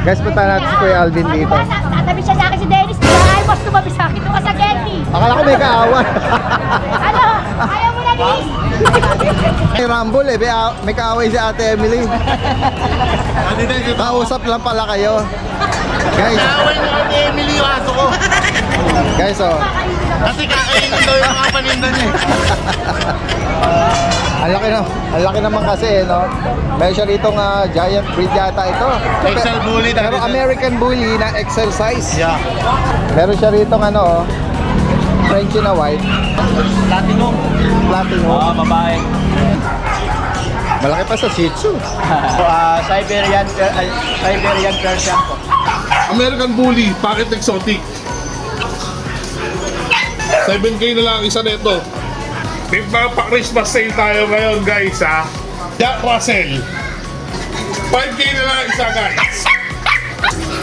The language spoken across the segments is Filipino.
Guys, punta natin si Kuya Alvin dito. Tatabi siya sa akin si Dennis. Ay, mas tumabi sa akin. Doon ka sa Kenny. Akala ko may kaawan. Ano? Ayaw mo na, Dennis? May rumble eh, may kaaway si Ate Emily. Kausap lang pala kayo. Guys, Kaaway ni Ate Emily yung aso ko. guys oh. Kasi kakainin daw yung mga paninda niya. Ang laki naman kasi no. Meron siya ditong giant breed yata ito. XL bully. Pero American bully na XL size. Yeah. Meron siya ditong ano oh, Frenchie na white. Platinum. Platinum. Babae. Malaki pa sa Shih Tzu. Siberian Persian po. American Bully, Pocket Exotic. 7K na lang isa nito. May mga pa-Christmas sale tayo ngayon guys ha. Jack Russell. 5K na lang isa guys.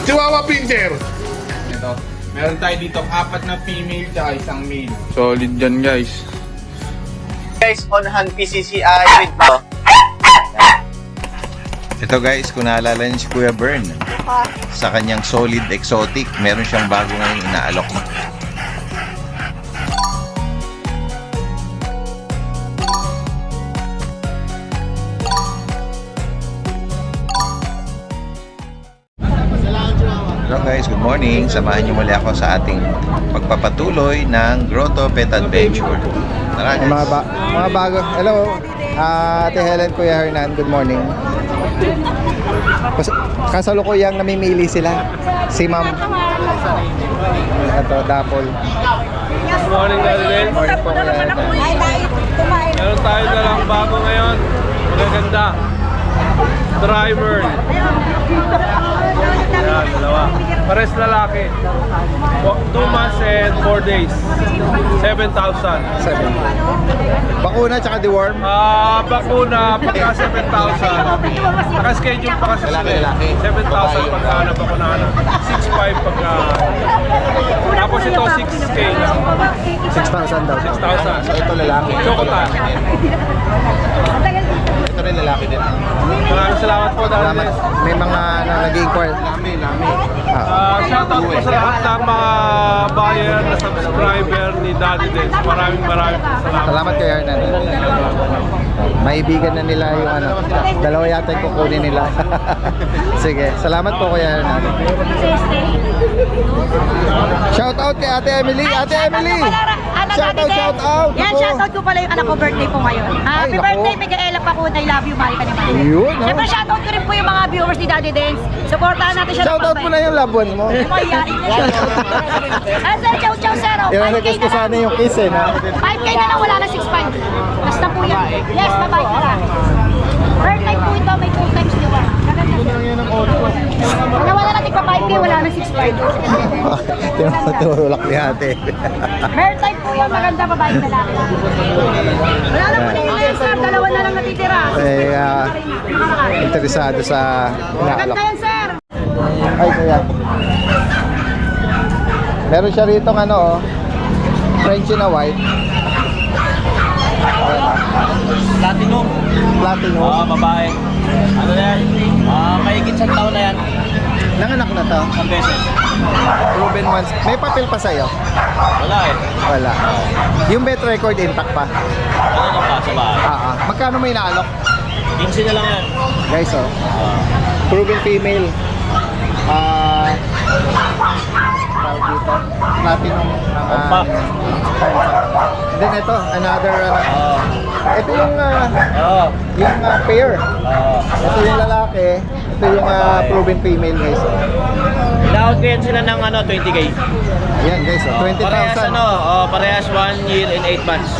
Chihuahua Pinscher. Ito. Meron tayo dito 4 na female tsaka isang male. Solid yan guys. Guys, on hand PCCI with mo. Ito guys, kung naalala niyo si Kuya Bern, sa kanyang solid exotic, meron siyang bago ngayong inaalok. Hello guys, good morning. Samahan niyo muli ako sa ating pagpapatuloy ng Grotto Pet Adventure. Tara guys. Mga bago. Hello. Ate Helen, Kuya Hernan, good morning. Kasalukuyang namimili sila. Si Ma'am. Ito, Dapol. Good morning guys. Morning po, Kuya Hernan. Meron tayo na lang bago ngayon. Magaganda. Driver. Ayan, dalawa. Pares lalaki. 2 months and 4 days. 7,000. 7. Bakuna tsaka deworm. Bakuna pagka 7,000. Naka-schedule pa kasi sila. 7,000 pagka nabakunahan. 6,500 pagka. Tapos ito 6K na. 6,000 daw. 6,000. So ito lalaki. Chocotan. Ito rin lalaki din. Maraming salamat po dahil Salamat. May mga nag-inquire. shoutout po sa lahat ng mga buyer na subscriber ni Daddy Dance. Maraming salamat. Salamat kay Hernan. Maibigan na nila yung ano. Dalawa yata yung kukunin nila. Sige, salamat po kay Hernan. Shout out kay Ate Emily. Ate Emily! Shout out! Yan, Ako. shout out ko pala yung anak ko, birthday po ngayon. Happy Ay, naku. birthday, Miguel Pacuna. I love you, mahal ka ni Mama. Yun, no? Siyempre, shout out ko rin po yung mga viewers ni Daddy Dance. Supportahan natin siya. Shout out mo na yung labuan mo. Sir, chow, sir. Oh, Yung 5K request ko na lang. sana yung kiss eh, no? 5K na lang, wala na 6.5. Basta po yan. Yes, babae ka lang. Bird type po ito, may 2 times liwa. Maganda siya. Wala natin pa 5K, wala na 6.5. Tinutulak ni ate. Bird type po yan, maganda babae na lang. Wala na po na yung ngayon, sir. Dalawa na lang natitira. Interesado sa inaalok. Maganda yan, sir. Ay, kuya. Meron siya rito ano, oh, Frenchie na white. Platinum. Platinum. Babae. Ano na yan? Mahigit sa taon na yan. Nanganak na to. Ang beses. Proven once. May papel pa sa'yo? Wala eh. Wala. Yung bet record intact pa. Ano na pa sa bahay? Magkano may inaalok? 15 na lang yan. Guys, oh. Proven female. Tawag dito. Platinum. Compact. Then ito, another ito yung Oo. pair. Ito yung lalaki, ito yung proven female guys. Inawag ko yan sila ng 20K. Yan guys, Parehas 20,000. parehas 1 year and 8 months.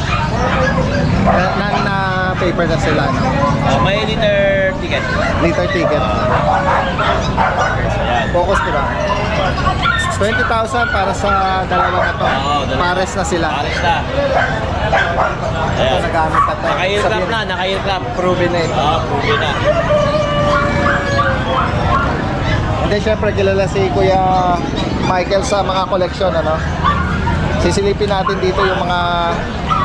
Na paper na sila. No? May liter ticket. Liter ticket. Ayan. Focus diba? 20,000 para sa dalawa na to. Oo, dalawa. Pares na sila. Pares na. Ito Ayan. nagamit na to. Naka-earcraft na, naka-earcraft. Proven na ito. Proven na. Hindi, syempre kilala si Kuya Michael sa mga collection, ano? Sisilipin natin dito yung mga,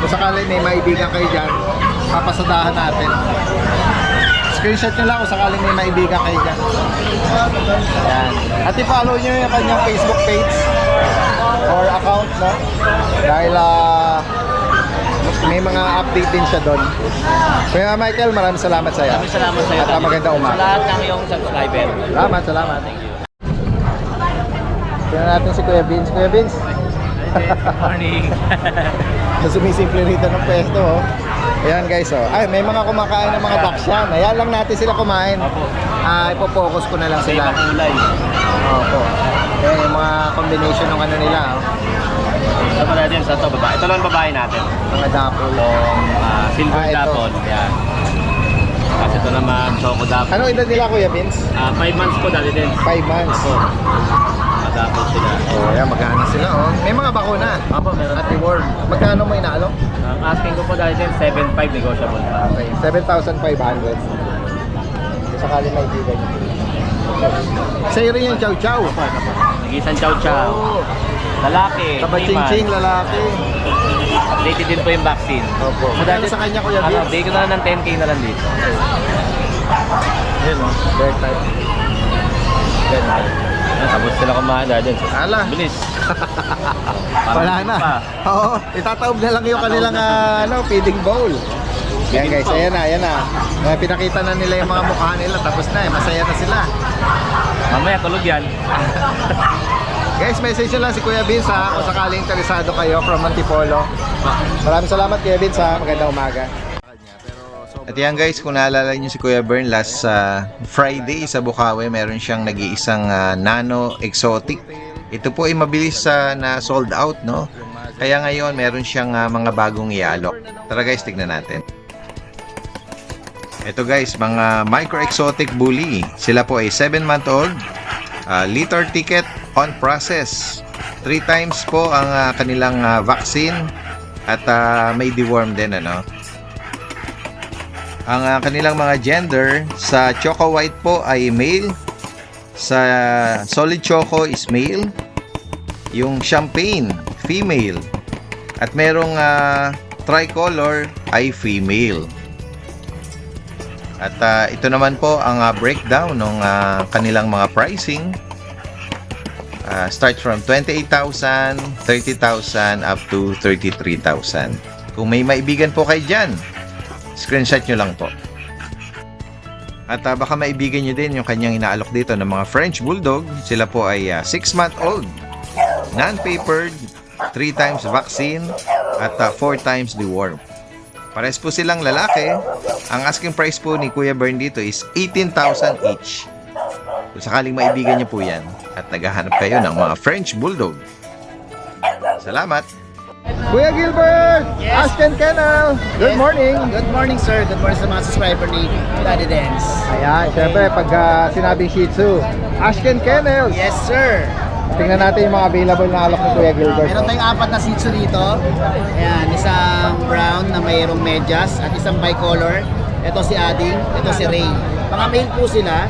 kung sakali may maibigan kayo dyan, papasadahan natin. Screenshot nyo lang kung sakaling may maibigan kayo dyan. Ayan. At i-follow nyo yung kanyang Facebook page or account, no? Dahil may mga update din siya doon. Kuya Michael, maraming salamat sa iyo. Maraming salamat sa iyo. At magandang Sa umaga. lahat ng iyong subscriber. Salamat, salamat. Thank you. Tingnan natin si Kuya Vince. Kuya Vince, Morning. na sumisimple rito ng pwesto, oh. Ayan guys, oh. Ay, may mga kumakain ng mga baksyan. Ayan lang natin sila kumain. Ipo-focus ko na lang sila. Kulay. Opo. Ayan yung mga combination ng ano nila, oh. Ito pala din sa to, babae. Ito lang babae natin. Mga dapol. Silver ito. dapon. Yan. Tapos ito naman, choco dapon. Anong edad nila, Kuya Vince? 5 months po dati din. 5 months. Madapon sila. Oh, ayan, magkano sila, oh. May mga bakuna. Apo, meron. At reward. Magkano mo inaalok? Asking ko po dati din, 7.5 negotiable pa. Okay, 7,500. Sakali may bigay. Sa'yo rin yung chow chow. Nag-isang chow chow. Lalaki. Kabaching-ching, lalaki. Updated din po yung vaccine. Opo. Magkano sa kanya, Kuya Vince? Bigay ko na lang ng 10k na lang dito. Ayun, oh. Direct type. Tapos sila kumain dahil din. Ala. Bilis. Wala na. Oo, itataob na lang yung kanilang feeding bowl. Ayan guys, ayan na. Pinakita na nila yung mga mukha nila, tapos na masaya na sila. Mamaya tulog yan. Guys, message nyo lang si Kuya Vince ha, kung sakaling interesado kayo from Antipolo. Maraming salamat Kuya Vince ha, magandang umaga. At yan guys, kung naalala nyo si Kuya Bern, last Friday sa Bukawi, meron siyang nag-iisang nano exotic. Ito po ay mabilis na sold out, no? Kaya ngayon, meron siyang mga bagong ialok. Tara guys, tignan natin. Ito guys, mga micro exotic bully. Sila po ay 7-month-old, liter ticket on process. 3 times po ang kanilang vaccine at may deworm din, ano? Ang kanilang mga gender sa Choco White po ay male, sa Solid Choco is male, yung Champagne female, at merong Tricolor ay female. At ito naman po ang breakdown ng kanilang mga pricing. Start from 28,000, 30,000 up to 33,000. Kung may maibigan po kayo dyan, screenshot nyo lang po. At baka maibigan nyo din yung kanyang inaalok dito ng mga French Bulldog. Sila po ay 6-month-old, non-papered, 3 times vaccine, at 4 times deworm. Pares po silang lalaki. Ang asking price po ni Kuya Bern dito is 18,000 each. Kung sakaling maibigan nyo po yan at naghahanap kayo ng mga French Bulldog. Salamat! Kuya Gilbert! Yes. Ashken Kennel! Good morning! Good morning, sir. Good morning sa mga subscriber ni Daddy Dance. Ayan, syempre pag sinabing Shih Tzu, Ashken Kennel! Yes, sir. Tingnan natin yung mga available na alok ni Kuya Gilbert. Meron tayong 4 na Shih Tzu dito. Ayan, isang brown na mayroong medyas at isang bicolor. Ito si Ading, ito si Ray. Mga male po sila.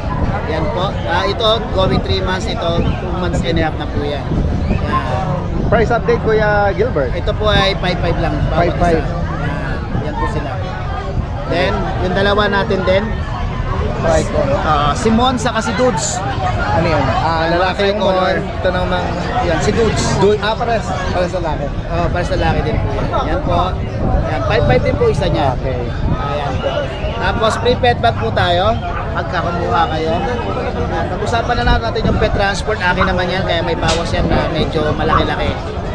Yan po. Ito going 3 months, ito 2 months and a half na po yan. Ayan. Price update Kuya Gilbert. Ito po ay 5.5 lang. bawat 5.5. isa. Yan po sila. Then, yung dalawa natin din, Price ko. si Mon saka si Dudes. Ano yun? Lalaki yung Tricolor. color. Ito naman. Yan, si Dudes. Pares. Pares lalaki. Oh, para sa lalaki din po yan. Yan po. Yan, 5.5 din po isa niya. Okay. Ayan po. Tapos free pet bag po tayo. Pagka kumuha kayo. Pag-usapan na natin yung pet transport. Akin naman yan. Kaya may bawas yan na medyo malaki-laki.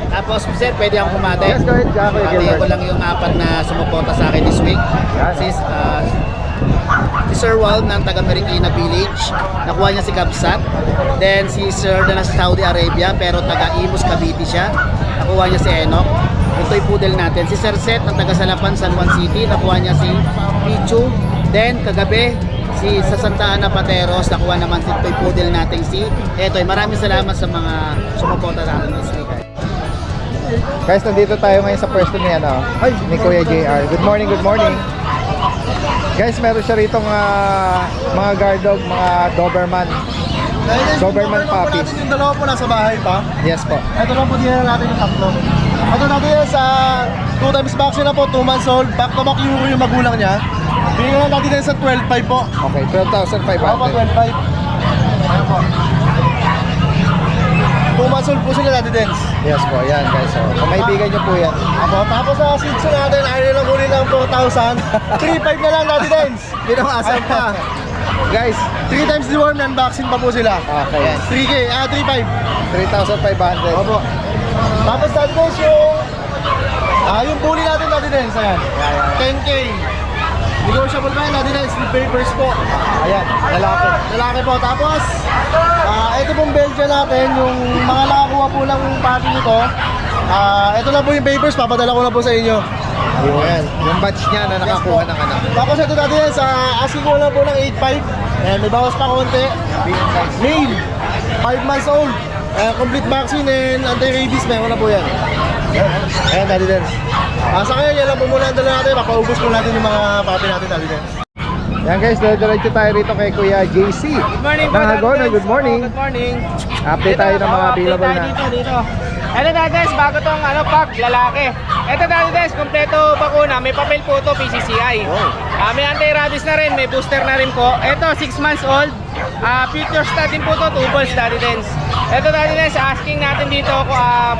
Tapos, sir, pwede akong kumate. Yes, go ahead, Kuya Kumate Gilbert. ko lang yung 4 na sumuporta sa akin this week. Yan. Si Sir Wal ng taga Marikina Village. Nakuha niya si Kabsat. Then si Sir na nasa Saudi Arabia pero taga Imus Cavite siya. Nakuha niya si Enoch. Ito yung poodle natin. Si Sir Seth ng taga Salapan, San Juan City. Nakuha niya si Pichu. Then kagabi si sa Santa Ana Pateros. Nakuha naman si ito yung poodle natin si Etoy. Maraming salamat sa mga sumuporta natin this week. Guys, nandito tayo ngayon sa pwesto ni ni Kuya JR. Good morning, good morning. Guys, meron siya rito mga guard dog, mga Doberman. Doberman puppies. Yung dalawa po nasa bahay pa. Yes po. Ito lang po din natin yung 3. Ito natin yan sa 2 times vaccine na po, 2 months old. Back to back yung magulang niya. Bigyan lang natin sa 12.5 po. Okay, 12,500. Opo, 12.5. Ayan po. 2 months old po sila natin din. Yes po, yan guys. So, kung maibigan nyo po yan. Apo, tapos sa seats natin, ayaw lang kunin ng 4,000. 3.5 na lang natin din. Pinakasan pa. Guys, 3 times the worm, unboxing pa po sila. okay. Ayan, 3K, 3.5. 3,500. Opo. Tapos natin din yung bully natin din. Ayan. 10K. Negotiable pa yan natin din. Slip papers po. Ayan, lalaki. Lalaki po. Tapos, ito pong Belgian natin, yung mga nakakuha po ng pati nito. Ito na po yung papers, papadala ko na po sa inyo. Ayan, yung batch niya na nakakuha ng anak. Tapos ito natin sa asking ko lang po ng 8.5. May bawas pa konti. Male, 5 months old. Complete vaccine and anti-rabies, meron na po yan. Ayan, natin din. Sa kanya, yan lang po muna ang dala natin. Papaubos po natin yung mga papi natin, natin din. Yan guys, diretso tayo rito kay Kuya JC. Good morning po. Nangagona, good morning. Good morning. Update tayo ng mga available na. Dito. Ito Dades, bago tong pack, lalaki. Ito Dades, kompleto bakuna. May papel po to, PCCI. May anti-rabies na rin, may booster na rin po. Ito, 6 months old. Future stat din po to, 2 balls Dades. Ito Dades, asking natin dito,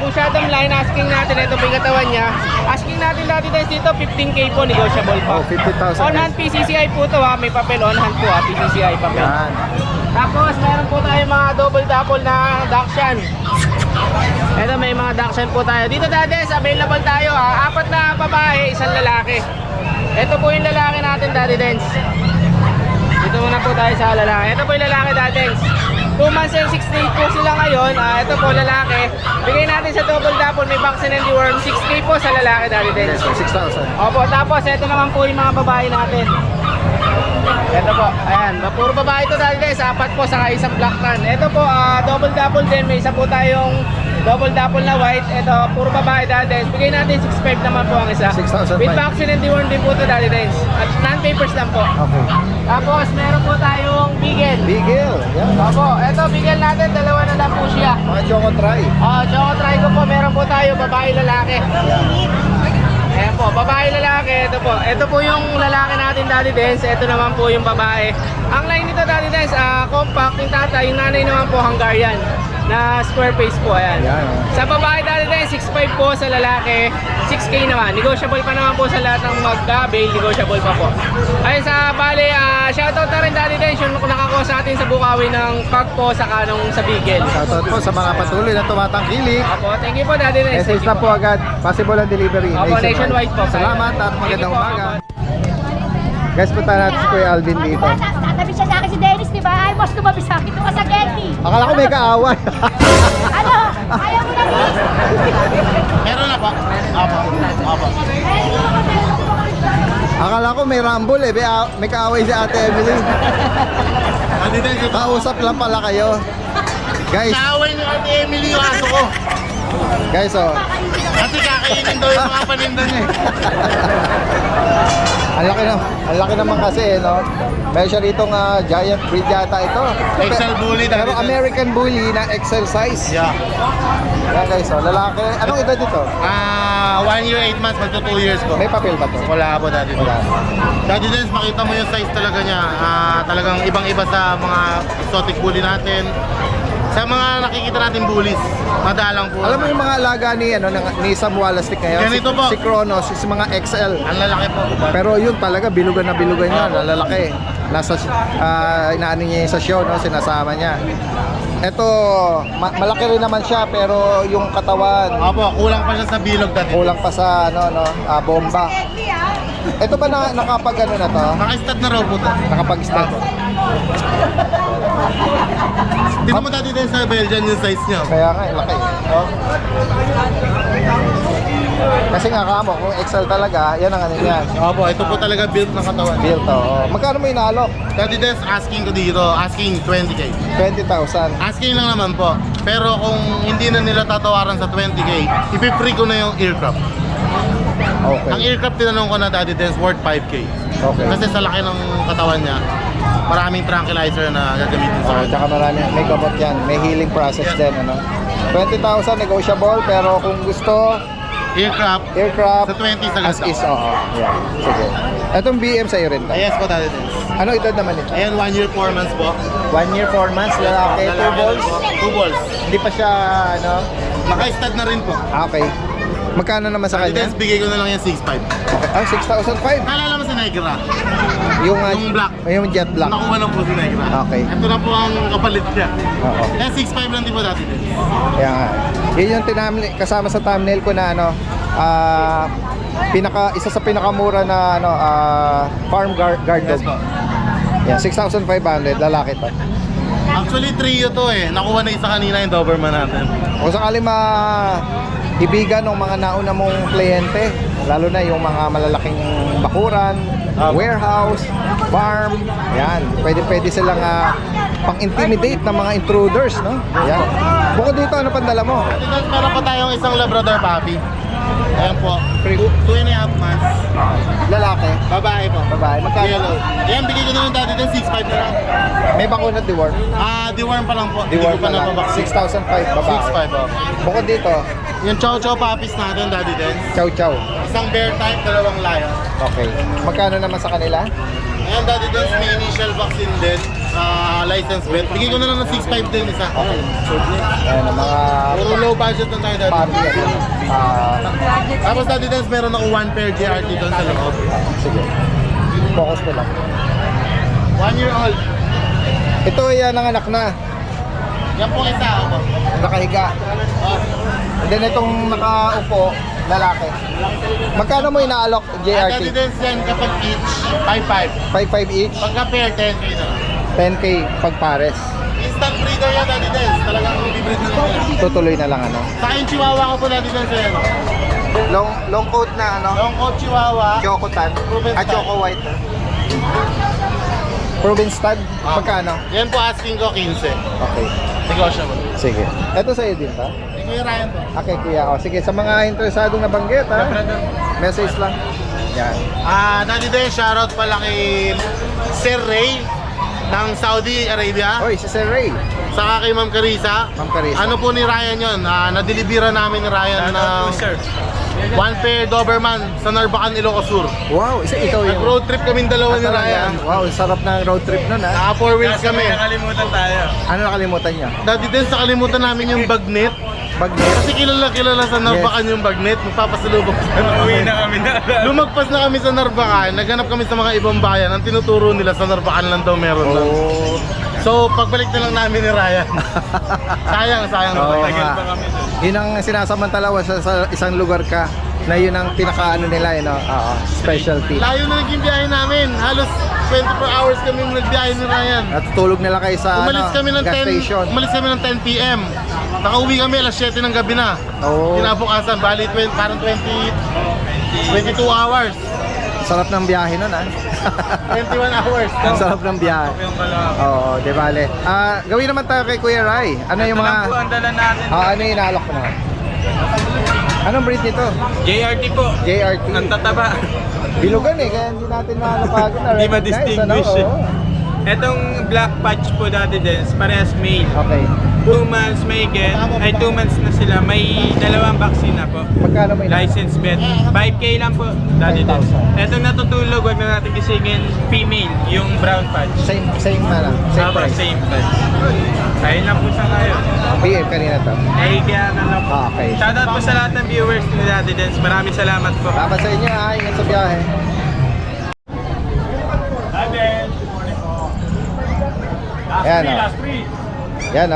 Bushadam line, asking natin, ito po yung katawan niya. Asking natin Dades dito, 15K po, negotiable pa. Oh, 50,000. On hand PCCI po to may papel on hand po PCCI papel. Yan. Tapos meron po tayo mga double na Dachshund. Ito may mga Dachshund po tayo. Dito Dades, available tayo 4 na babae, 1 lalaki. Ito po yung lalaki natin Dades. Dito muna po tayo sa lalaki. Ito po yung lalaki Dades. 2 months and 6 days po sila ngayon. Ito po lalaki. Bigay natin sa double may vaccine and deworm. 6K po sa lalaki Dades. So, 6,000. Opo, tapos ito naman po yung mga babae natin. Ito po, ayan, puro babae ito dahil guys, 4 po saka isang black tan. Ito po, double din, may isa po tayong double na white. Ito, puro babae dahil guys. Bigay natin 6.5 naman po ang isa. 6,500. With vaccine and deworm din po ito dahil guys. At non-papers lang po. Okay. Tapos, meron po tayong Beagle. Bigel. Yan. Opo, ito, Beagle natin, 2 na lang po siya. Mga Choco Try. Choco Trigo po, meron po tayo, babae lalaki. Ayan po, babae lalaki, ito po. Ito po yung lalaki natin Daddy Dance, ito naman po yung babae. Ang line nito Daddy Dance, compact, yung tatay, yung nanay naman po Hungarian na square face po, ayan. Yan. Sa babae Daddy Dance, 6.5 po, sa lalaki 6K naman. Negotiable pa naman po sa lahat ng magka-bail, negotiable pa po. Ayun sa bale, shoutout na rin Daddy Dance, yung nakakuha sa atin sa Bukawi ng pag po sa kanong sa Bigel. Shoutout po sa mga patuloy na tumatangkilik. Apo, thank you po Daddy Dance. Message na po agad. Possible ang delivery. Opo, nationwide po. Salamat at magandang Thank you po. umaga. Guys, punta natin si Kuya Alvin dito. Tatabi siya sa akin si Dennis, di ba? Ay, mas tumabi sa akin. Ito ka sa Getty. Akala ko may kaaway. Ano? Ayaw mo na, please. Meron na pa. Akala ko may rumble eh. May kaaway si Ate Emily. Kausap lang pala kayo. Guys, Kaaway ni Ate Emily yung aso ko. guys oh. Kasi kakainin daw yung mga paninda niya. Ang laki naman kasi no. Meron siya ditong giant breed yata ito. XL bully Pero American bully na XL size. Yeah. Yan guys oh, lalaki. Anong edad dito? 1 year, 8 months, magto 2 years po. May papel ba to? Wala po dati. Wala. Dati din, makita mo yung size talaga niya. Talagang ibang-iba sa mga exotic bully natin. Sa mga nakikita natin bullies, madalang po. Alam mo yung mga alaga ni ni Sam Wallace ngayon? Ganito po. Si Kronos, is mga XL. Ang lalaki po. Pero yun talaga bilugan niya, lalaki. Nasa inaano niya sa show no, sinasama niya. Ito, malaki rin naman siya pero yung katawan Opo, kulang pa siya sa bilog dati. kulang pa sa bomba. Ito ba nakapag na to? Naka-stud na raw po to. Nakapag-start. Tingnan mo dati din sa Belgian yung size niya. Kaya nga, laki. Oh. Kasi nga kamo, kung XL talaga, yan ang ano niya. Opo, ito po talaga built ng katawan. Built to. Oh. Magkano mo inaalok? Dati din, asking ko dito, asking 20K. 20,000. Asking lang naman po. Pero kung hindi na nila tatawaran sa 20K, ipi-free ko na yung aircraft. Okay. Ang aircraft tinanong ko na Daddy Dance worth 5K. Okay. Kasi sa laki ng katawan niya, maraming tranquilizer na gagamitin sa Oh, kanya. tsaka marami, may gamot yan. May healing process din, ano? 20,000 negotiable, pero kung gusto, Aircraft, aircraft, sa 20 sa as ganda. is, oo. Yeah. Sige. Itong BM sa'yo rin to. Yes po, Daddy Dance. Ano edad naman ito? Ayan, 1 year 4 months po. 1 year, 4 months, lalaki, 2 balls. 2 balls. Hindi pa siya, ano? Naka-stud na rin po. Okay. Magkano naman sa Daddy kanya? Dance, bigay ko na lang yan 6.5. Okay. Ah, 6,005. Naalala mo si Negra? Yung, Yung black. Yung jet black. Nakuha lang po si Negra. Okay. Ito na po ang kapalit niya. Oo. Kaya 6.5 lang din po, Daddy Dance. Kaya nga. Yun yung kasama sa thumbnail ko na ano, isa sa pinakamura na ano, farm guard dog. Yan, 6,500, lalaki to. Actually, trio to eh. Nakuha na isa kanina yung Doberman natin. Kung sakali ibigan ng mga nauna mong kliyente, lalo na yung mga malalaking bakuran, warehouse, farm, yan, pwede silang pang-intimidate ng mga intruders, no? Yan. Bukod dito, ano pandala mo? Daddy Dance, meron pa tayong isang Labrador puppy. Ayan po. 2.5 months. Lalaki, Babae po. babae, magkano? Yellow. Ayan, bigay ko na ng Daddy Dance, 6.5 na lang. May bakunat deworm? Deworm pa lang po. Deworm Hindi ko pa pa lang, napabaksin. 6,500 babae. 6.5 po. Bukod dito, Yung Chow Chow puppies natin, Daddy Dance. chow chow. Isang bear type, dalawang lion. Okay. Magkano naman sa kanila? Ayan, Daddy Dance, may initial vaccine din. License vet. Bigay ko na lang ng 6.5 din isa. Ayan, ang mga Puro low budget na tayo, Daddy papi. Dance. Tapos, Daddy Dance, meron ako 1 pair GRT doon sa loob. Sige. Focus ko lang. 1 year old. Ito yan ang anak na. Yan po isa ako. Nakahiga. And then itong nakaupo, lalaki. Magkano mo inaalok, Daddy JRT? Dance yan kapag each, 5.5. 5.5 each, Pagka pair, 10K na. 10K pag pares. Instant breeder yan, Daddy Dance. Talagang bibreed na lang yan. Tutuloy na lang ano. Sa akin, Chihuahua ko po, Daddy Dance. Yan. Long coat na ano, Long coat Chihuahua. Choco tan, Proven stud. Choco white. Proven stud, magkano? Yan po asking ko 15. Okay, Negotiable. sige. Ito sa'yo din ta? Hindi ko yung Ryan to. Okay kuya, o sige, sa mga interesadong nabanggit ha, message lang. Yan. Daddy Dance, shoutout pala kay Sir Ray ng Saudi Arabia. Oy, si Sir Ray. Saka kay Ma'am Carissa. Ma'am Carissa. Ano po ni Ryan yun? Nadelibera namin ni Ryan ng 1 pair Doberman sa Narbacan, Ilocos Sur. Wow, ikaw yung... Nag-road trip kaming dalawa ni Talaga? Ryan. Wow, sarap ng road trip nun ha. Naka 4 wheels kami. Nakalimutan tayo. Ano nakalimutan niyo? Daddy Dance, nakalimutan namin yung bagnet. Bagnet. Kasi kilala sa Narbacan yung bagnet. Magpapasalubong sa Uwi na kami na. Lumagpas na kami sa Narbacan, naghanap kami sa mga ibang bayan. Ang tinuturo nila sa Narbacan lang daw meron lang. Oh. So, pagbalik na lang namin ni Ryan. sayang Oo naman. nga. Yun ang sinasamantalawa sa isang lugar ka na yun ang pinakaano nila, Oo, specialty. Layo na naging biyahe namin. Halos 24 hours kami nagbiyahe ni Ryan. Natutulog nila kayo sa Umalis kami ng gas station. 10 PM. Nakauwi kami alas 7 ng gabi na. Oo. Kinabukasan, bali parang 22 hours. Sarap ng biyahe nun 21 hours. Ang sarap ng biyahe. Oo, di bale. Gawin naman tayo kay Kuya Rai. Ano yung mga... Ang dala natin. ano yung inaalok mo naman? Anong breed nito? JRT po. JRT. Ang tataba. Bilugan kaya hindi natin maalapagan na Hindi recognize, ma-distinguish eh. Oo. Etong black patch po dati din, parehas male. Okay. 2 months may get, ay 2 months na sila, may dalawang vaccine na po. Magkano mo inaalok? License vet. 5K lang po dati din. 5,000. Etong natutulog, wag na natin kisingin female, yung brown patch. Same same price. Same price. Ayun lang po sa ngayon. BM kanina to. Eh, kaya na lang po. Okay. Shoutout po sa lahat ng viewers ni Daddy Dance. Maraming salamat po. Salamat sa inyo ingat sa biyahe. Ayan Yan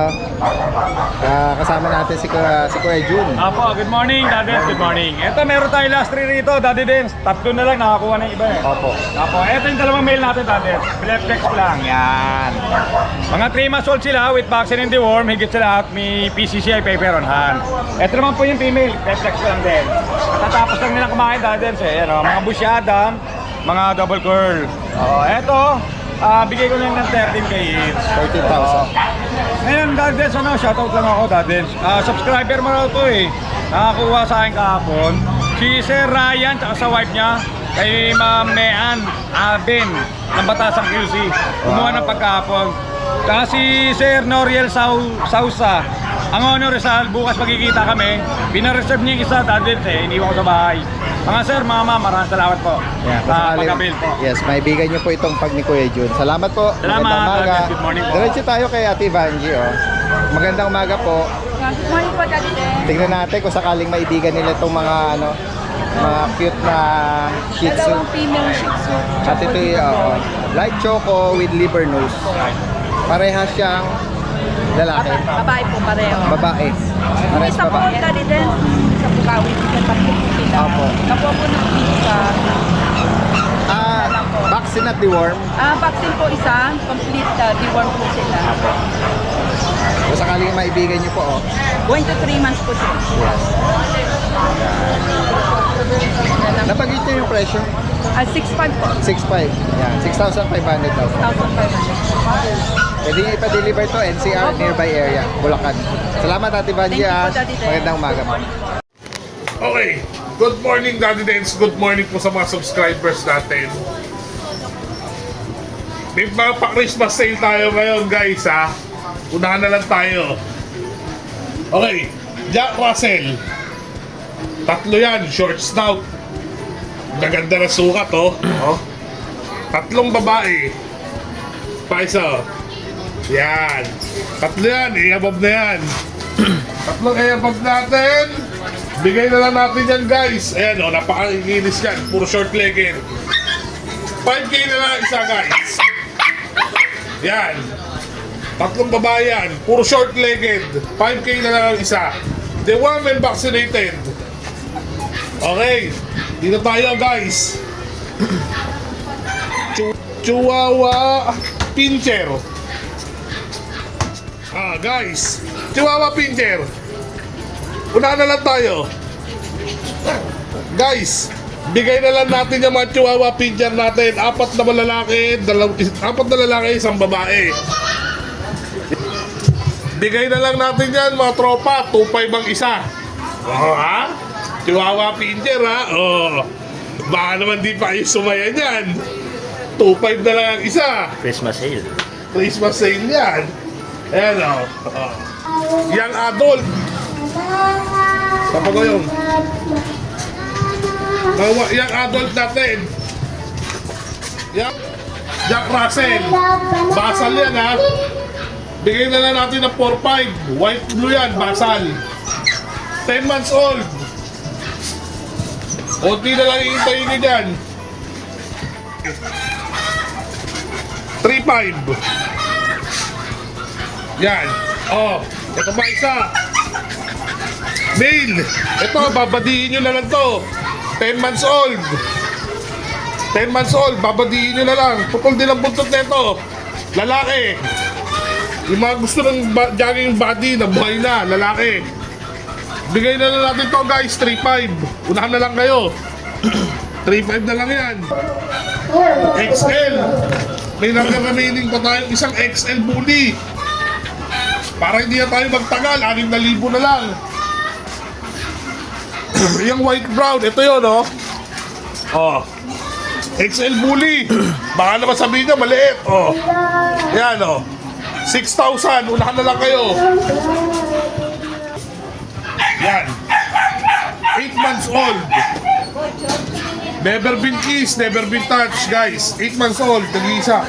kasama natin si Kuya Jun. Apo, good morning, Daddy. Good morning. Ito, meron tayo last 3 rito, Daddy Dance. Tatlo na lang, nakakuha ng iba eh. Opo. Apo, ito yung dalawang male natin, Daddy. Flex lang, yan. Mga 3 months old sila with vaccine and deworm. Higit sa lahat, may PCCI paper on hand. Ito naman po yung female, flex lang din. Katatapos lang nilang kumain, Daddy Dance eh. Yan, mga busyada, mga double curl. Ito, bigay ko lang ng 13K each. 13,000. Ngayon, Dadens, shoutout lang ako, Dadens. Subscriber mo raw to eh. Nakakuha sa akin kahapon. Si Sir Ryan, tsaka sa wife niya, kay Ma'am Mean Aben, ng Batasang QC. Kumuha ng pagkahapon. Tsaka si Sir Noriel Sausa. Ang honor Rizal, bukas magkikita kami. Pinareserve niya yung isa, Dadens eh. Iniwan ko sa bahay. Mga sir, mga ma'am, maraming salamat po. Yan, Sa kasali- pag-avail po. Yes, maibigan niyo po itong pag ni Kuya Jun. Salamat po. Salamat. Magandang umaga. Good morning po. Diretso tayo kay Ate Vangie, oh. Magandang umaga po. Good morning po, Daddy Den. Tingnan natin kung sakaling maibigan nila itong mga ano, mga cute na Shih Tzu. Dalawang female Shih Tzu. At ito yung light choco with liver nose. Parehas siyang lalaki. Babae po pareho. Babae. Parehas Isa po, babae. Daddy Den. Sa Bukawin. Isa po po sila. Opo. Kapo po ng isa. Vaccine at deworm. Vaccine po isa. Complete deworm po sila. Kung sakaling maibigan niyo po, oh. Going to 3 months po sila. Yes. Napagit niyo yung presyo? 6.5 po. 6.5. Yan. 6,500 daw. 1,500. Pwede niyo ipa-deliver to NCR nearby area, Bulacan. Salamat Ate Vangie. Thank you po, Daddy Den. Magandang umaga po. Okay. Good morning, Daddy Dance. Good morning po sa mga subscribers natin. May mga pa-Christmas sale tayo ngayon, guys, ha? Unahan na lang tayo. Okay. Jack Russell. Tatlo yan. Short snout. Gaganda na sukat, oh. Oh. Tatlong babae. Paisa. Yan. Tatlo yan. I-above na yan. Tatlong i-above natin. Bigay na lang natin yan, guys. Ayan, oh. Napakakikinis yan. Puro short-legged. 5K na lang isa, guys. Yan. Tatlong babae yan. Puro short-legged. 5K na lang ang isa. The woman vaccinated. Okay. Dito tayo, guys. Chihuahua Pinscher. Guys. Chihuahua Pinscher. Unahan na lang tayo. Guys. Bigay na lang natin yung mga Chihuahua Pinscher natin. 4 na lalaki, 4 na lalaki, 1 babae. Bigay na lang natin yan mga tropa. 2.5 ang isa. Oh, ha? Chihuahua Pinscher, ha? Oh. Baka naman di pa kayo sumayan yan. 2.5 na lang ang isa. Christmas sale. Christmas sale yan. Ayan, oh. Oh. Young adult. Papagoyong. Young adult natin. Jack Russell. Basal yan, ha? Bigay na lang natin ng 4.5. White blue yan, basal. 10 months old. Kunti na lang iintayin nyo dyan. 3.5. Yan. Oh, ito pa isa. Male. Ito, babadiin nyo na lang to. 10 months old. 10 months old, babadiin nyo na lang. Putol din ang buntot nito. Lalaki. Yung mga gusto ng jogging body na buhay na, lalaki. Bigay na lang natin to, guys, 3.5. Unahan na lang kayo. 3.5 na lang yan. XL. May remaining pa tayong isang XL bully. Para hindi na tayo magtagal, 6,000 na lang. Yung white brown, ito yun, oh. Oh. XL bully. Baka naman sabihin nyo, maliit. Oh. Yan, oh. 6,000. Unahan na lang kayo. Yan. 8 months old. Never been kissed, never been touched, guys. 8 months old, nag-iisa.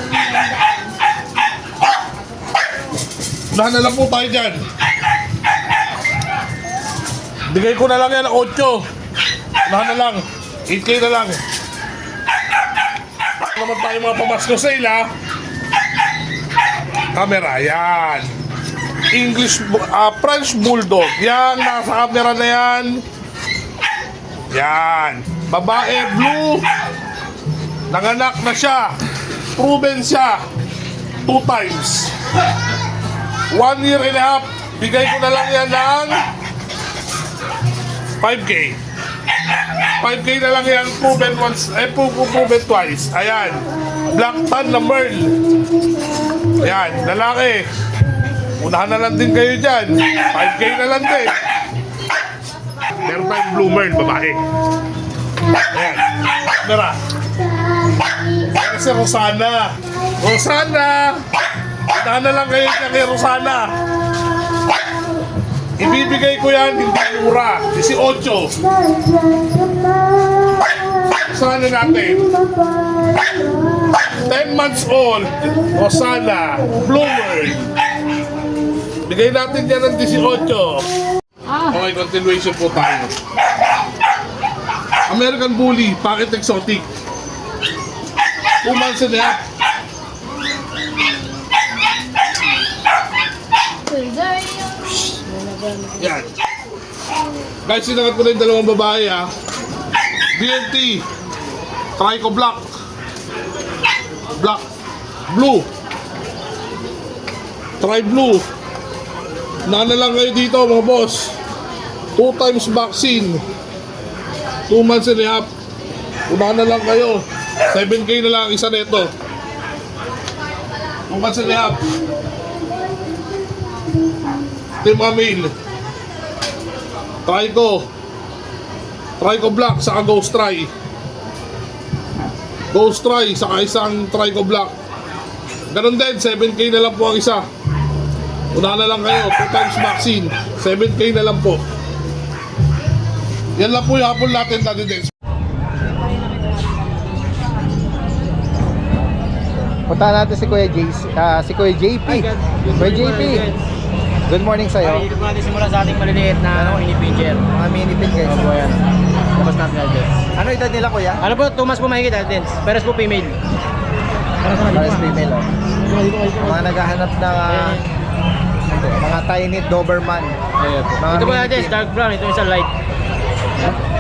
Unahan na lang po tayo dyan. Bigay ko na lang yan ng 8. Unahan na lang. 8K na lang. Naman tayo mga pamasko sale, ha? Camera, yan. English, French Bulldog. Yan, nasa camera na yan. Yan. Babae, blue. Nanganak na siya. Proven siya. 2 times. 1 year and a half. Bigay ko na lang yan ng 5K. 5K na lang yan. Proven once, proven twice. Ayan. Black tan na Merl. Ayan, lalaki. Unahan na lang din kayo dyan. 5K na lang din. Meron tayong blue Merl, babae. Ayan. Mira. Ayan si Rosana. Rosana! Unahan na lang kayo dyan kay Rosana. Ibibigay ko yan, hindi mura. 18. Sana natin. 10 months old, Rosana, Bloomer. Bigay natin yan ng 18. Okay, continuation po tayo. American Bully, Pocket Exotic. 2 months and a half. Yan. Guys, sinangat ko na yung dalawang babae ha. BNT, Trico Black, Black, Blue, Tri Blue. Nana lang kayo dito mga boss. 2 times vaccine. 2 months and a half. Unahan na lang kayo. 7K na lang isa neto. 2 months and a half. Team Amil. Trico. Trico Black saka Ghost Try. Ghost Try saka isang Trico Black. Ganon din, 7K na lang po ang isa. Unahan na lang kayo, 2 times vaccine. 7K na lang po. Yan lang po yung hapon natin, Daddy Dens. Punta natin si Kuya si Kuya JP. Kuya JP, good morning sa'yo. Dito po natin simula sa ating maliliit na mini pitcher. Mga mini pig guys. Opo, yan. Labas natin natin. Ano edad nila kuya? Ano po, 2 months po mahigit natin. Peres po female. Pares female oh. Mga naghahanap ng mga tiny Doberman. Mga Ito po mini natin, pig. dark brown. Ito isa light.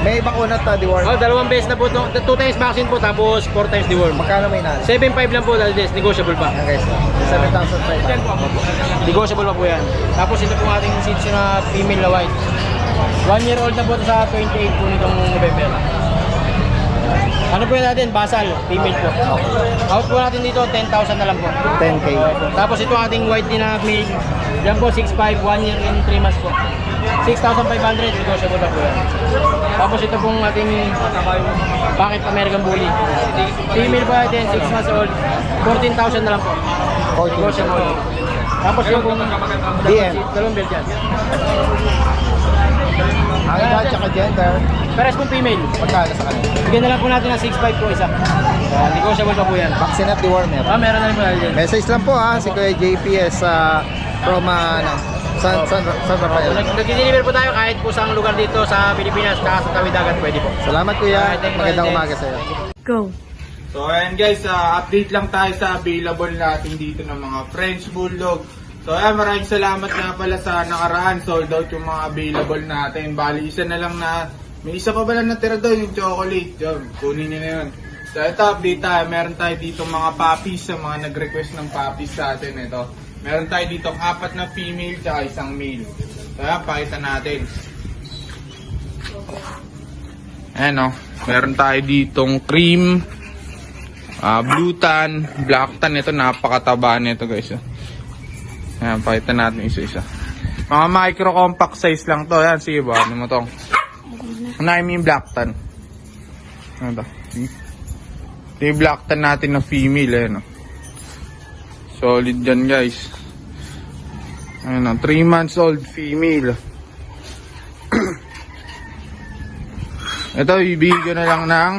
May bakuna to, deworm. Oh, 2 beses na po. 2 times vaccine po, tapos 4 times deworm. Magkano may nasa? 7.5 lang po, Daldes. Negotiable pa. Yan guys, 7,500. Negotiable pa po yan. Tapos ito po ating Shih Tzu na female na white. 1 year old na po ito sa 28 po nitong November. Ano po yan natin? Basal, female po. Out po natin dito, 10,000 na lang po. 10K. Tapos ito ating white din na male. Yan po, 6'5", 1 year and 3 months po. 6,500, negotiable pa po yan. Tapos ito pong ating Pocket American Bully. Female po natin, 6 months old. 14,000 na lang po. 14. Negotiable. Tapos yung pong DM. dalawang belt yan. Ang edad tsaka gender, Peres pong female. magkano sa kanila? Bigyan na lang po natin ng 6'5 po isa. Negotiable pa po yan. Vaccine at deworm meron. Meron na rin po natin. Message lang po ha, si Kuya JP is from San Rafael. Nag-deliver po tayo kahit po sa lugar dito sa Pilipinas, tsaka sa Tawid Dagat pwede po. Salamat kuya, Thank you, magandang Thanks. umaga sa'yo. So ayan guys, update lang tayo sa available natin dito ng mga French Bulldog. So ayan, maraming salamat nga pala sa nakaraan, sold out yung mga available natin. Bali, isa na lang na, may isa pa ba lang natira doon, yung chocolate. Yun, kunin nyo na yun. So ito, update tayo. Meron tayo dito mga puppies, sa mga nag-request ng puppies sa atin. Ito, meron tayo dito 4 na female at isang male. So ayan, pakita natin. Ayan o, meron tayo ditong cream, blue tan, black tan. Ito napakataba nito guys. Ayan, pakita natin isa-isa. Mga micro compact size lang to. Ayan, sige ba? Ano mo tong? Unahin mo yung black tan. Ano to? Ito yung black tan natin na female. Ayan o. Solid dyan guys. Ayan o, 3 months old female. Ito, ibigay na lang ng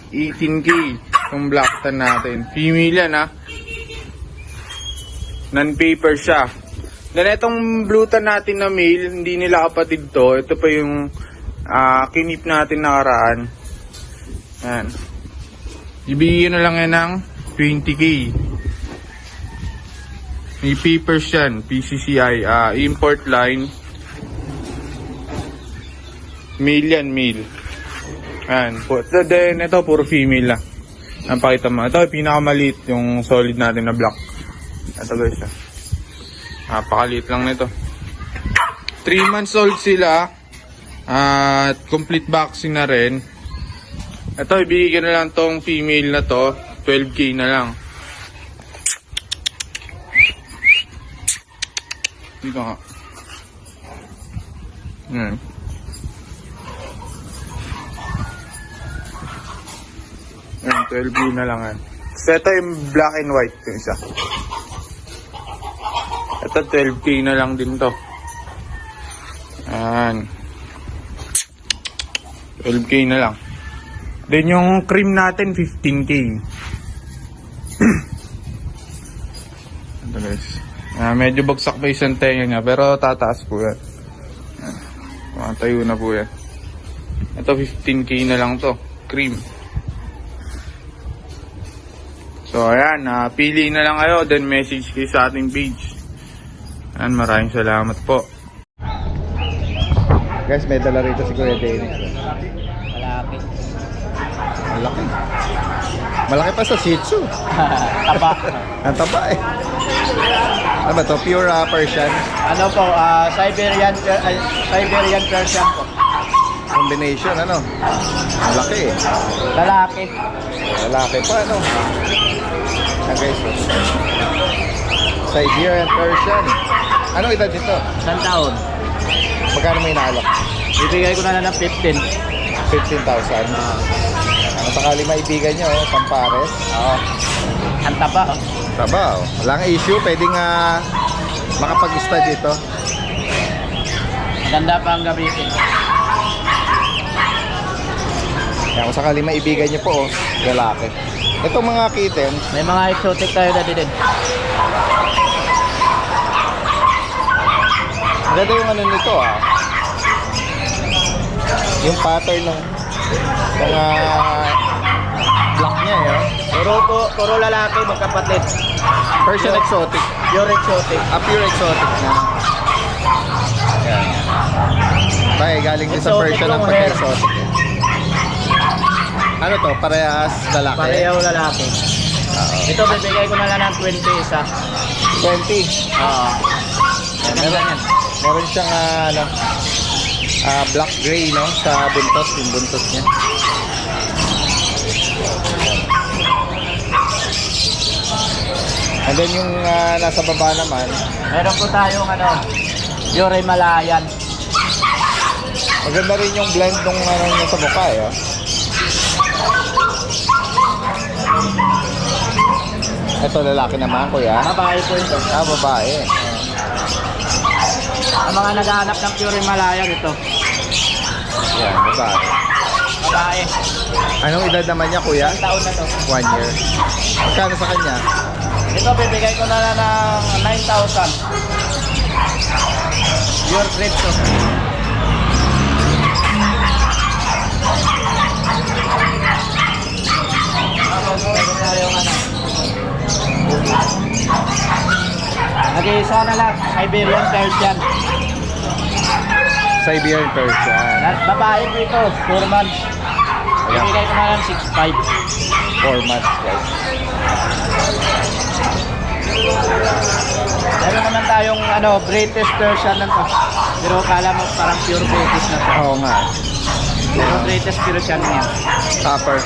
18K. Itong black tan natin. Female yan ha. Non-paper siya. Then itong blue tan natin na male, hindi nila kapatid to. Ito pa yung kinip natin nakaraan. Ayan. Ibigyan na lang yan ng 20K. May papers yan. PCCI. Import line. Male yan, male. Ayan. Then ito, puro female lang. Ang pakita mo. Ito, pinakamaliit yung solid natin na black. Ito guys. Napakaliit lang nito. 3 months old sila. At complete vaccine na rin. Ito, ibigay na lang tong female na to. 12K na lang. Dito nga. Yan. Yan, 12K na lang yan. So, ito yung black and white yung isa. Ito 12K na lang din to. Ayan. 12K na lang. Then yung cream natin 15k. Ito guys. Medyo bagsak pa isang tenga niya pero tataas po yan. Tayo na po yan. Ito 15k na lang to. Cream. So ayan, pili na lang kayo, then message kayo sa ating page. Ayan, maraming salamat po. Guys, may dala rito si Kuya Dennis. Malapit. Malaki. Malaki pa sa Shih Tzu. Taba. Ang taba eh. Ano ba to? Pure Persian. Ano po, Siberian Persian po. Combination, ano? Ang laki eh. Lalaki. Lalaki pa, ano? Ayan guys, oh. Siberian Persian. Anong edad dito? 1 taon. Magkano may inaalok? Bibigay ko na lang ng 15. 15,000. Ano sakali maibigan nyo, pampares? Oo. Ang taba. Oh. Taba, oh. Walang issue. Pwedeng makapag-ista dito. Maganda pa ang gamitin. Yan, kung sakali maibigan nyo po, oh. Lalaki. Itong mga kittens, May mga exotic tayo na din. maganda yung ano nito, ah. Yung pattern ng black niya, eh. Oh. Puro lalaki, magkapatid. Persian exotic. Pure exotic. Pure exotic na. Yan. Tay, galing din sa Exotic Persian ng long hair. pagka-exotic. Eh. Ano to? Parehas lalaki? Pareho lalaki. Ito bibigay ko na lang ng 20 isa. 20. Oo. Meron siyang black gray, no? Sa buntos, yung buntos niya. And then yung nasa baba naman, Meron po tayong Pure Himalayan. maganda rin yung blend nung niya sa mukha, eh. Oh. Ito lalaki naman, kuya. Babae po ito. Babae. Ang mga naghahanap ng Pure Himalayan ito. Yan, babae. Babae. Anong edad naman niya, kuya? 1 taon na to. 1 year. Magkano sa kanya? Ito bibigay ko na lang ng 9,000. Pure breed to. Tapos meron tayong nag-iisa na lang, Siberian Persian. Siberian Persian. Babae po ito, 4 months. Bibigay ko na lang 6,500. 4 months, guys. Meron naman tayong British Persian na to. Pero kala mo parang pure British na to. Oo nga. Pero British Persian niya. Upper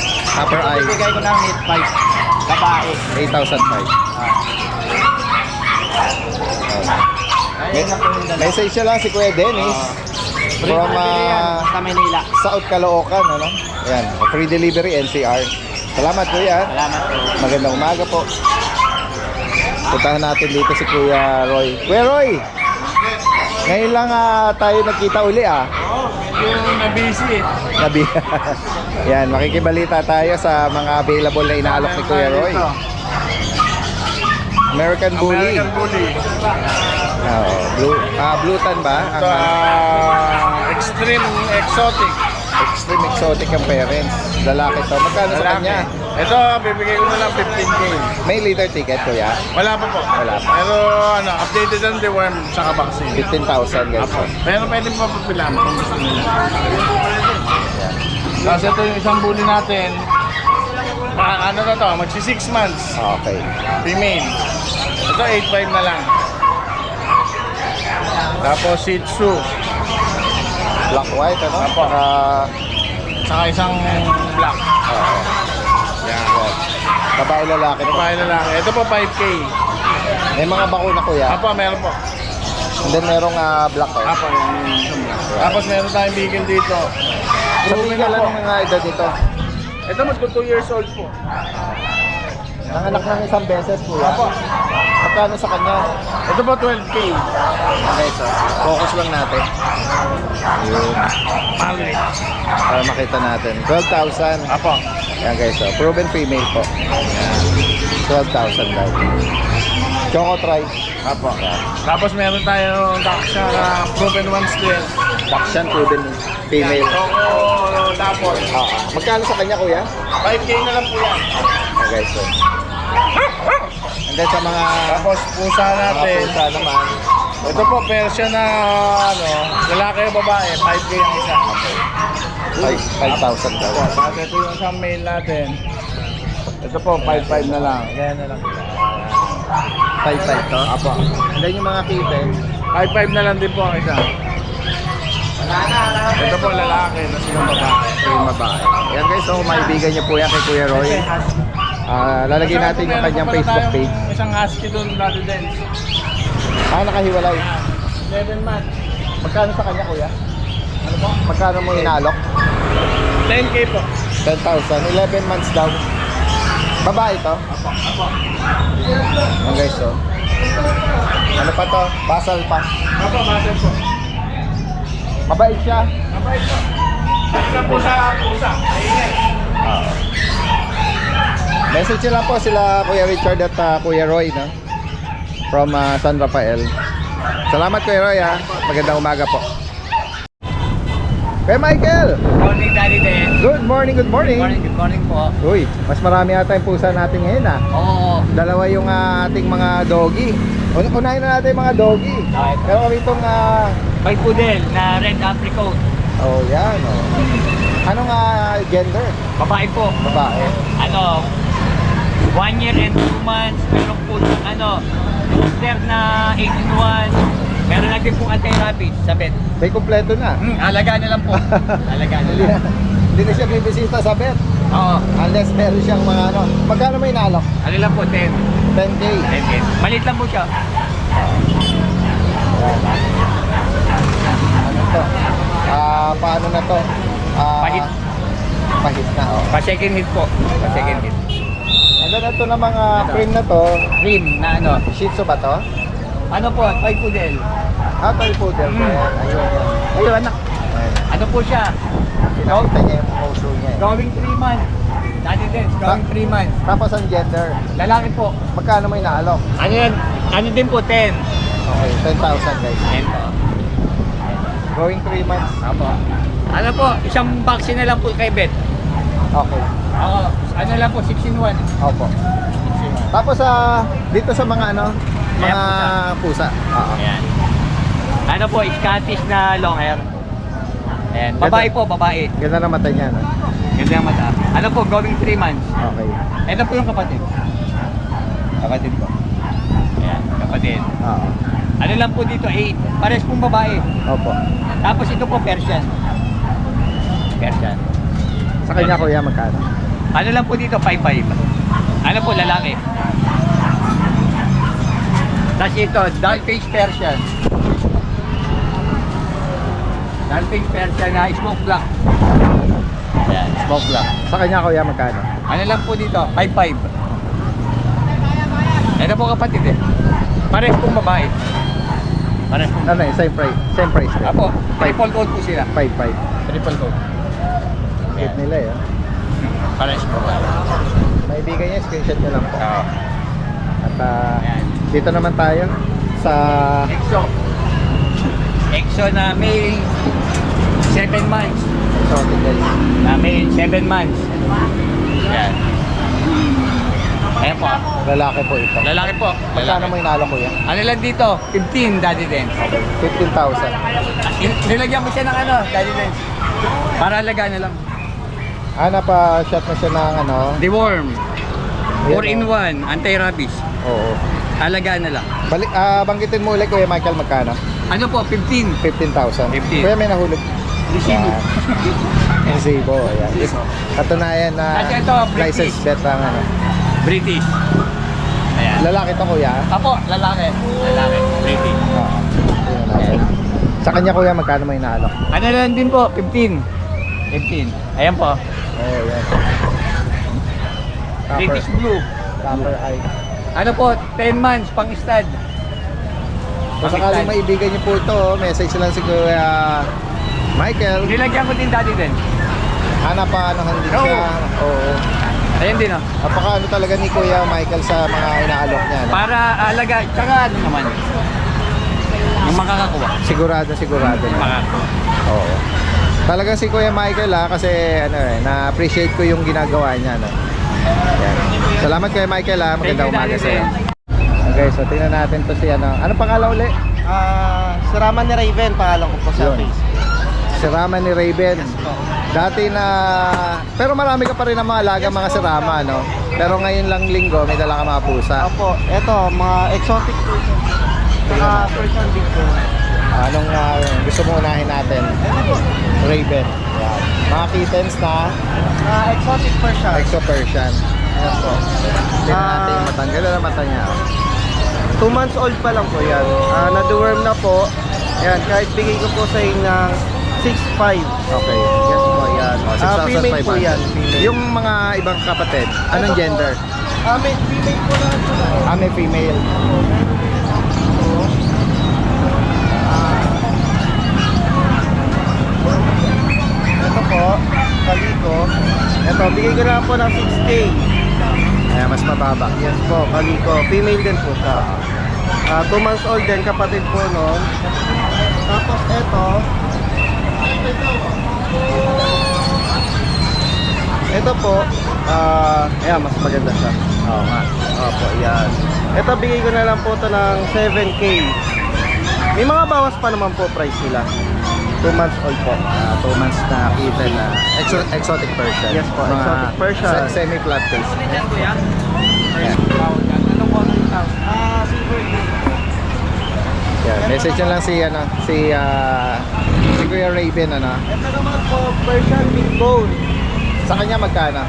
eye. Bibigay ko ng 8,500. Babae. 8,500. Message siya lang si Kuya Dennis. From sa Manila. South Caloocan, ano? Ayan, free delivery NCR. Salamat, Kuya. Salamat po. Magandang umaga po. Puntahan natin dito si Kuya Roy. Kuya Roy! Ngayon lang tayo nagkita uli, Medyo na-busy. Yan, makikibalita tayo sa mga available na inaalok ni Kuya Roy. American Bully. Blue Tan ba? Extreme Exotic. Extreme exotic ang parents. Lalaki to. Magkano sa kanya? Ito, bibigay ko na lang 15K. May leader ticket, Kuya? Wala pa po. Wala pa. Pero updated ang deworm sa vaccine. 15,000 guys. Pero pwede pa papilan kung gusto nila. Tapos ito yung isang bully natin. Ano na to? Magsi 6 months. Okay. Female. Ito 8,500 na lang. Tapos Shih Tzu. Black white, ano? Apo. Saka isang black. Yan. Babae lalaki. Babae na lang. Ito po 5K. May mga bakuna, Kuya. Apo, meron po. And then merong black, eh. Apo, yung tapos meron tayong bigel dito. Sabihin ka lang ng mga edad nito. Ito magto 2 years old po. Nanganak ng isang beses, kuya. Apo. Magkano sa kanya? Ito po 12K. Okay, so focus lang natin. Yun. Para makita natin. 12,000. Apo. Yan guys, so proven female po. Yan. 12,000 daw. Choco Tri. Apo. Tapos meron tayong Daksha na proven ones din. Dakshan, proven female. Choco tapos. Magkano sa kanya, kuya? 5K na lang po yan. Okay, so. And then sa mga Tapos pusa natin. pusa naman. Ito po, Persian na lalaki o babae, 5K ang isa. 5,000 daw. Tapos ito yung isang male natin. Ito po, 5-5 na lang. Ganyan na lang. 5,500 to? Apo. And then yung mga kitten, 5-5 na lang din po ang isa. Ito po lalaki, na silang babae. yung babae. Yan guys, so maibigan niyo po yan kay Kuya Roy. Lalagyan natin yung kanyang Facebook page. Isang husky doon natin din. Nakahiwalay. 11 months. Magkano sa kanya, kuya? Ano po? Magkano mo inalok? 10K po. 10,000. 11 months daw. Babae to? Apo. Yan guys, so. Ano pa to? Basal pa. Apo, masin po. Mabait siya. Mabait po. Ito po sa pusa. Aingay. Message nyo lang po sila Kuya Richard at Kuya Roy, no? From San Rafael. Salamat Kuya Roy, ha? Magandang umaga po. Kuya Michael! Morning, Daddy Den. Good morning, good morning. Good morning po. Uy, mas marami ata yung pusa natin ngayon, ha? Oo. Dalawa yung ating mga doggy. Unahin na natin yung mga doggy. Okay. Pero kami itong, May poodle na red apricot. oh yan, oh. Anong gender? Babae po. Babae. Ano, 1 year and 2 months. Meron po, booster na 18-1. Meron natin pong anti-rabies sa vet. May kumpleto na. Alagaan na lang po. Alagaan na lang. Hindi na siya bibisita sa vet. Oo. Unless meron siyang mga ano. Magkano may inalok? Ano lang po, 10. 10K. 10. Malit lang po siya. Ano to? Paano na to? Pahit. Pahit na, oh. Pa-second hit po. Pa-second hit. And then ito na mga cream na to. Cream na ano. Shih Tzu ba to? Ano po, toy poodle. Toy poodle. Ayun. Ayun, anak. Ano po siya? Pinakita niya yung puso niya. Going 3 months. Dati din, going 3 months. Tapos ang gender. Lalaki po. Magkano may inaalok? Ano yan? Ano din po, 10. Okay, 10,000 guys. Ayun po. Going 3 months. Apo. Ano po, isang vaccine na lang po kay Bet. Okay. Oo, ano lang po, 6-in-1. Opo. Tapos dito sa mga ano, mga pusa. Oo. Ayan. Ano po, Scottish na long hair. Ayan. Babae po, babae. Ganda na mata niya, no? Ganda ang mata. Ano po, going 3 months. Okay. Ito po yung kapatid. Kapatid po. Ayan, kapatid. Oo. Ano lang po dito, 8. Pares pong babae. Opo. Tapos ito po, Persian. Persian. Sa kanya kuya magkano? Ano lang po dito, 5-5. Ano po, lalaki. Tapos ito, dark face Persian. Dark face Persian na smoke black. Ayan, smoke black. Sa kanya kuya magkano? Ano lang po dito, 5-5. Ito po kapatid eh. Pares pong babae. Pares pong Ano same price. Same price din. Apo, triple coat po sila. 5,500. Triple coat. Hit nila eh. Pares po. Maibigan niya, screenshot niyo lang po. Oo. At Ayan. dito naman tayo sa EXO. EXO na may 7 months. exotic guys. Na may 7 months. Yan. Ayan po. Lalaki po ito. Lalaki po. Magkano mo inalo kuya? Ano lang dito? 15, Daddy Den. 15,000. Nilagyan mo siya ng ano, Daddy Den. Para alagaan na lang. Pa-shot na siya ng ano? Deworm. Ayan, 4-in-1, anti-rabies. Oo. Alagaan na lang. Banggitin mo ulit kuya Michael magkano? Ano po, 15. 15,000. 15. Kuya may nahulog. Resibo. Resibo, ayan. Katunayan na Kasi ito, British. license bet ang ano. British. Ayan. Lalaki to kuya. Apo, lalaki. Lalaki. British. Oo. Tingnan natin. Sa kanya kuya magkano mo inaalok? Ano lang din po, 15. 15. Ayan po. Oh, yan. British Blue. Copper eye. Ano po, 10 months pang stud. Kung sakaling maibigan niyo po ito, message lang si Kuya Michael. Nilagyan ko din dati din. Hanap pa ano hindi siya. Oo. Ayun din oh. Napaka ano talaga ni Kuya Michael sa mga inaalok niya. No? Para alaga, tsaka ano naman. Yung makakakuha. Sigurado. Makakakuha. Oo. Talagang si Kuya Michael kasi ano na-appreciate ko yung ginagawa niya. No? Yan. Salamat Kuya Michael magandang umaga sa iyo. Okay, so tingnan natin to si ano. Ano pangalan uli? Si Raman ni Raven, pangalan ko po sa Yun. Facebook. Si Rama ni Raven. Dati na pero marami ka pa rin ng mga alaga mga si Rama no. Pero ngayon lang linggo may dala ka mga pusa. Opo, eto, mga exotic po. Persian big po. Anong gusto mo unahin natin? Raven. Yan. Mga kittens na Exotic Persian. Exo Persian. Yan po. Tingnan natin yung mata. Ganda na mata niya. 2 months old pa lang po yan. Na-deworm na po. Yan, kahit bigay ko po sa inyo ng 6.5. Okay. Yes po, yan. Female po 6,500. yan. Female. Yung mga ibang kapatid, anong gender? May female po na ito. May female. Ito po, kaliko. Ito, bigay ko na po ng 6K. Ayan, mas mababa. Yes po, kaliko. Female din po siya. 2 months old din, kapatid po noon. Tapos ito. Ito po, ayan, mas maganda siya. Oo nga. Opo, yan. Ito, bigay ko na lang po ito ng 7K. May mga bawas pa naman po price nila. 2 months old po. 2 months na kitten na exotic Persian. Yes po, Mga exotic Persian. Semi-flat face. Silver. Yan. Message nyo lang si Kuya Raven ano. Ito naman po, Persian Big Bone. Sa kanya magkano?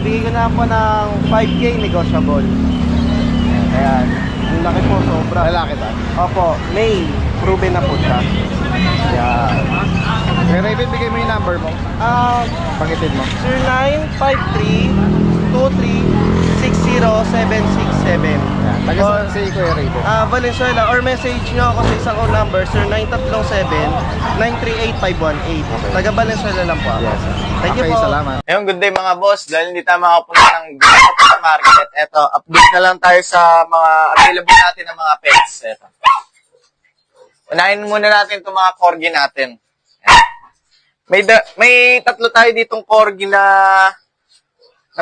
Bigay ko na po ng 5K negotiable. Ayan. Ang laki po, sobra. Lalaki ba? Opo, May. Proven na po siya. Yan. Kuya Raven, bigay mo yung number mo. Pangitin mo. 0953-23-60767. Yan. Taga saan si Kuya Raven? Valenzuela, or message nyo ako sa isang call number 0937-938-518. Taga Valenzuela lang po ako. Yes. Thank you Okay, po. salamat. Ayun, good day mga boss. Dahil hindi tayo makapunta ng market, eto, update na lang tayo sa mga available natin ng mga pets. Eto. Unahin muna natin itong mga corgi natin. May tatlo tayo ditong corgi na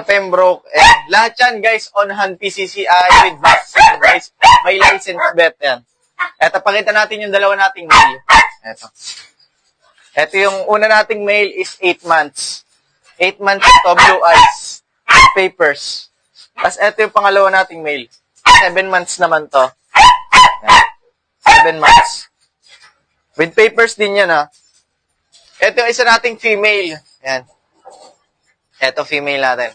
Pembroke. Lahat yan, guys, on-hand PCCI with vaccine, guys. May license vet yan. Eto, pakita natin yung dalawa nating male. Eto yung una nating male is 8 months. 8 months ito, blue eyes, papers. Tapos eto yung pangalawa nating male. 7 months naman to. 7 months. With papers din yan, ha. Ito yung isa nating female. Yan. Ito, female natin.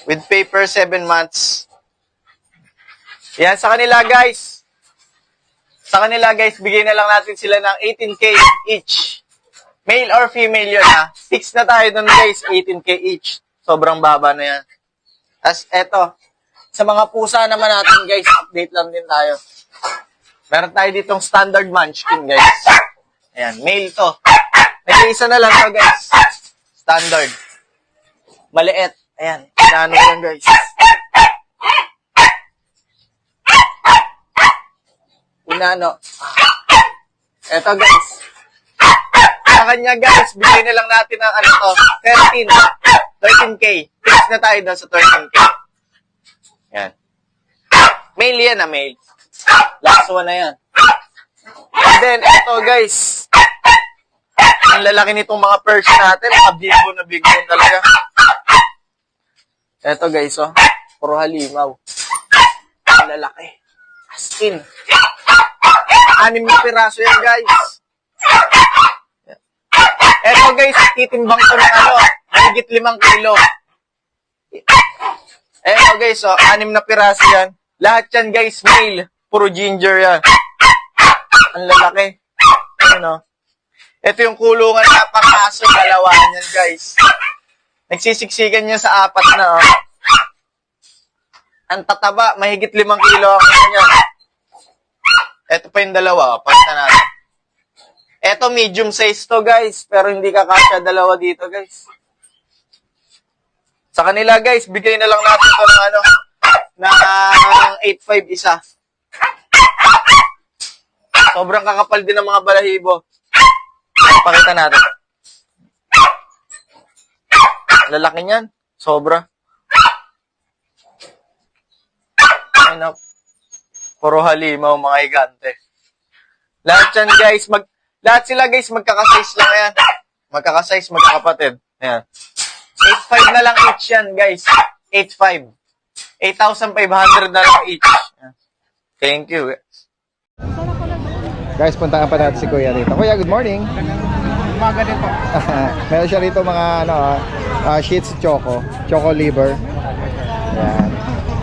With papers, 7 months. Yan, sa kanila, guys. Sa kanila, guys, bigay na lang natin sila ng 18K each. Male or female yun, ha. 6 na tayo dun, guys. 18K each. Sobrang baba na yan. Tapos, eto. Sa mga pusa naman natin, guys, update lang din tayo. Meron tayo ditong standard munchkin, guys. Ayan, male to. Nag-iisa na lang to, guys. Standard. Maliit. Ayan, inano yan, guys. Inano. Eto, guys. Sa kanya, guys, bigay na lang natin ng ano to, 13K. Fix na tayo doon sa 13K. Ayan. Male yan, male. Last one na yan. And then, ito guys. Ang lalaki nitong mga Persian natin. Mga big bone na big bone talaga. Ito guys, oh. Puro halimaw. Ang lalaki. As in. 6 na piraso yan guys. Ito guys, titimbang ko ng ano. Mahigit 5 kilo. Ito guys, oh. 6 na piraso yan. Lahat yan guys, male. Puro ginger yan. Ang lalaki. Ayun, oh. Ito yung kulungan na pang-aso. Dalawa yan, guys. Nagsisiksikan niya sa 4 na, oh. Ang tataba, mahigit 5 kilo ang ganyan. Ito pa yung dalawa, pasta natin. Ito medium size to guys, pero hindi kakasya dalawa dito guys. Sa kanila guys, bigay na lang natin to ng ano, ng 8.5 isa. Sobrang kakapal din ng mga balahibo. Pakita natin. Lalaki niyan, sobra. Ay na, puro halimaw mga higante. Lahat yan guys, lahat sila guys magkakasize lang yan. Magkakasize, magkakapatid. Ayan. 8.5 na lang each yan guys. 8.5. 8,500 na lang each. Thank you. Guys, puntahan pa natin si Kuya rito. Kuya, good morning. Umaga din po. Meron siya rito mga Shih Tzu Choco liver. Yan.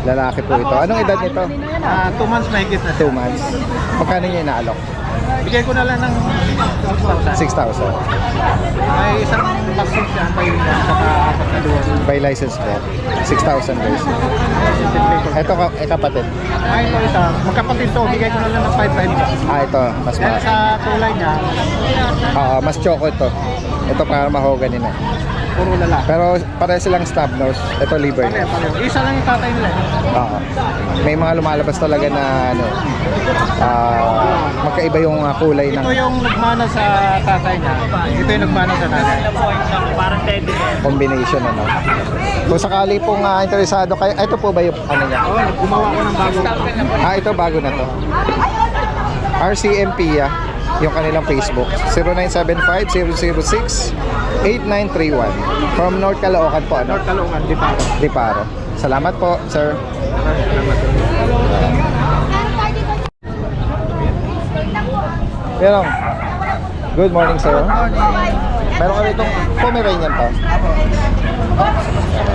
Lalaki po ito. Anong edad nito? 2 months mahigit na. 2 months. Magkano niya inaalok? Bigay ko na lang ng 6,000. 6,000. May isang vaccine siya, tayo na, saka apat na duwan. By license plate. 6,000 guys. Ito kapatid. Ay, ito isa. Magkapatid to, bigay ko na lang ng 5,500. Ito. Mas Dahil sa kulay niya, mas choco ito. Ito para mahogany na. puro lalaki. Pero pare silang snub nose. Ito liver. Pareho. Isa lang yung tatay nila. Oo. May mga lumalabas talaga na magkaiba yung kulay ng Ito yung nagmana sa tatay niya. Ito yung nagmana sa nanay. Parang teddy. combination Kung sakali pong interesado kayo, ito po ba yung ano niya? Oo, gumawa ko ng bago. Ito bago na to. RCMP yung kanilang Facebook. 0975-006-8931. From North Caloocan po, ano? North Caloocan, Diparo. Diparo. Salamat po, sir. Pero, good morning, sir. Meron kami itong Pomeranian to.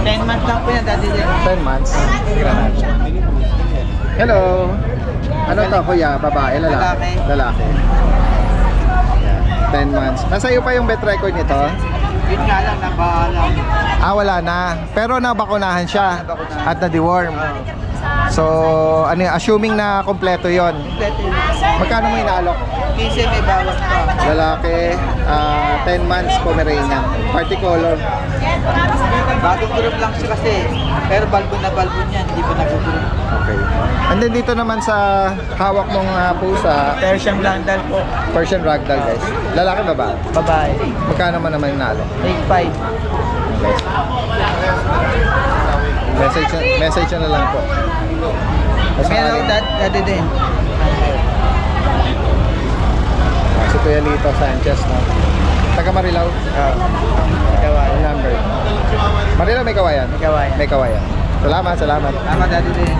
10 months lang po yan, dati din. 10 months. Hello. Ano to, kuya? Babae, lalaki? Lalaki. 10 months. Nasa iyo pa yung vet record nito? Yun nga lang, nabahalang. Wala na. Pero nabakunahan siya at na-deworm. So, assuming na kompleto yon. Magkano mo inaalok? Kasi may bawas pa. Lalaki, 10 months, Pomeranian. Party color. Bagong group lang siya kasi. Pero balbo niyan, hindi pa nag-group. Okay. And then dito naman sa hawak mong pusa, Persian Blandal po. Persian Ragdoll guys. Lalaki ba? Babae. Magkano mo naman inaalok? 8.5. Message na lang po. Meron dati din. Si Kuya Lito Sanchez, no? Taga Marilao? Kawayan. Number. Marilao may kawayan? Kawayan. May kawayan. Salamat. Tama dati din.